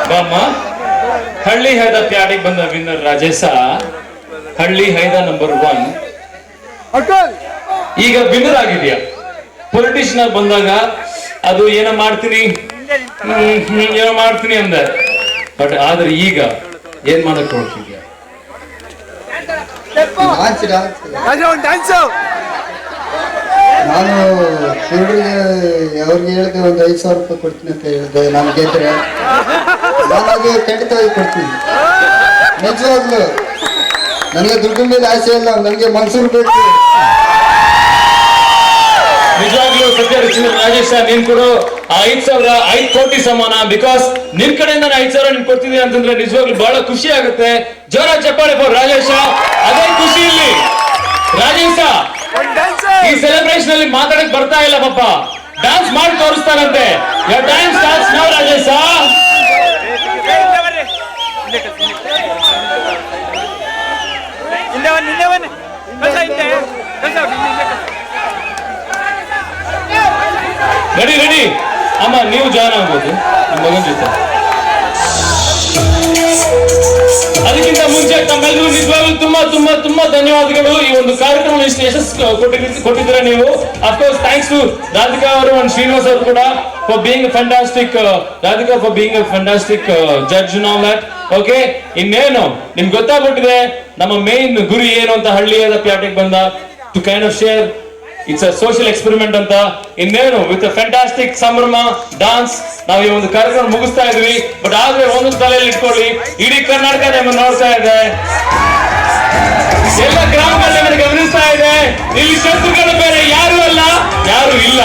ಬಾಮ್ಮ ಹಳ್ಳಿ ಹೈದ ಪ್ಯಾಡಿಗೆ ಬಂದ ವಿನ್ನರ್ ರಾಜೇಶ ಹಳ್ಳಿ ಹೈದ ನಂಬರ್ 1 ಈಗ ವಿನ್ನರ್ ಆಗಿದ್ಯಾ. ಪೊಲಿಟಿಷಿಯನ್ ಬಂದಾಗ ಅದು ಏನೋ ಮಾಡ್ತೀನಿ ಅಂದ, ಬಟ್ ಆದ್ರೆ ಈಗ ಏನ್ ಮಾಡಕ್ ಹೊರಟಿದ್ಯಾ? ನಾನು ಹುಡುಗರಿಗೆ ಅವ್ರಿಗೆ ಹೇಳಿದೆ ಒಂದು 5,000 ರೂಪಾಯಿ ಕೊಡ್ತೀನಿ ಅಂತ ಹೇಳಿದೆ. ನಾನು ಗೆದ್ರೆ ನಾನು ಅದು ಖಂಡಿತವಾಗಿ ಕೊಡ್ತೀನಿ. ನಿಜವಾಗ್ಲು ನನಗೆ ದುಡ್ಡಿನ ಮೇಲೆ ಆಸೆ ಇಲ್ಲ, ನನಗೆ ಮನ್ಸೂರು ಬೇಕು. ನಿಜವಾಗ್ಲೂ ಸತ್ಯ ರಾಜೇಶ, ನೀನ್ ಕೊಡು 5,000 5 ಕೋಟಿ ಸಮಾನ. ಬಿಕಾಸ್ ನಿನ್ ಕಡೆಯಿಂದ 5,000 ನೀನ್ ಕೊಡ್ತಿದ್ಯಾ ಅಂತಂದ್ರೆ ನಿಜವಾಗ್ಲೂ ಬಹಳ ಖುಷಿ ಆಗುತ್ತೆ. ಜೋರ ಚಪ್ಪಾಳೆ ಫಾರ್ ರಾಜೇಶ. ಅದೇ ಖುಷಿ ಇಲ್ಲಿ ರಾಜೇಶ ಈ ಸೆಲೆಬ್ರೇಷನ್ ಅಲ್ಲಿ ಮಾತಾಡಕ್ ಬರ್ತಾ ಇಲ್ಲ ಪಾಪ, ಡ್ಯಾನ್ಸ್ ಮಾಡಿ ತೋರಿಸ್ತಾರಂತೆ. ಯೋರ್ ಟೈಮ್ ಸ್ಟಾರ್ಟ್ಸ್ ನೌ ರಾಜೇಶ. ರೆಡಿ ಅಮ್ಮ, ನೀವು ಜಾಯ್ನ್ ಆಗ್ಬೋದು ನಿಮ್ಮ ಮಗನ ಜೊತೆ. ಅದಕ್ಕಿಂತ ಮುಂಚೆ ತಮ್ಮೆಲ್ಲರೂ ನಿಜವಾಗ್ಲೂ ತುಂಬಾ ಧನ್ಯವಾದಗಳು. ಈ ಒಂದು ಕಾರ್ಯಕ್ರಮ ಇಷ್ಟು ಯಶಸ್ಸು ಕೊಟ್ಟಿದ್ದೀರಾ ನೀವು. ಅಫ್ಕೋರ್ಸ್ ಥ್ಯಾಂಕ್ಸ್ ಟು ರಾಧಿಕಾ ಅವರು ಅಂಡ್ ಶ್ರೀನಿವಾಸ್ ಅವರು ಕೂಡ for being fantastic. Radhika for being a fantastic judge and all that. Okay, ಇನ್ನೇನು ನಿಮ್ಗೆ ಗೊತ್ತಾಗ್ಬಿಟ್ಟಿದೆ ನಮ್ಮ ಮೇನ್ ಗುರಿ ಏನು ಅಂತ. ಹಳ್ಳಿಯಾದ ಪ್ಯಾಟಿಗೆ ಬಂದ to kind of share it's a social experiment ಅಂತ. ಇನ್ನೇನು ವಿತ್ ಫ್ಯಾಂಟಾಸ್ಟಿಕ್ ಸಂಭ್ರಮ ಡಾನ್ಸ್ ನಾವು ಈ ಒಂದು ಕಾರ್ಯಕ್ರಮ ಮುಗಿಸ್ತಾ ಇದ್ವಿ. ಬಟ್ ಆದ್ರೆ ಒಂದು ತಲೆಯಲ್ಲಿ ಇಟ್ಕೊಳ್ಳಿ, ಇಡೀ ಕರ್ನಾಟಕ ನಮ್ಮನ್ನು ನೋಡ್ತಾ ಇದೆ, ಎಲ್ಲ ಗ್ರಾಮಗಳಲ್ಲಿ ಗಮನಿಸ್ತಾ ಇದೆ. ಇಲ್ಲಿ ಶತ್ರುಗಳು ಬೇರೆ ಯಾರು ಅಲ್ಲ, ಯಾರು ಇಲ್ಲ.